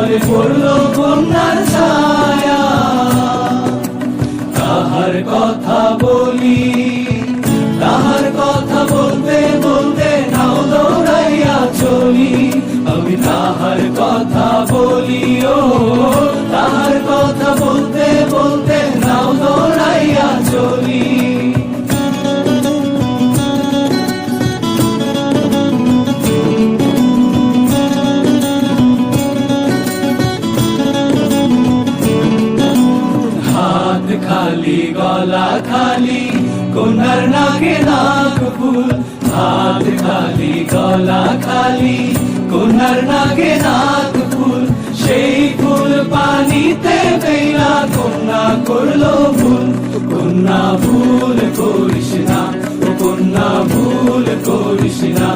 ঘরে পড়লো কন্যার ছায়া। তাহার কথা বলি, তাহার কথা বলতে বলতে নাও দৌড়াইয়া চলি। আমি তাহার কথা বলি, ও তাহার কথা বলতে বলতে নাও দৌড়াইয়া চলি। হাত খালি গলা খালি কন্যার নাকে নাক ফুল। হাত খালি গলা খালি কন্যার নাকে নাক ফুল। সেই ফুল পানিতে ফেলা কন্যা করলো ভুল। কন্যা ভুল করিস না, ও কন্যা ভুল করিস না।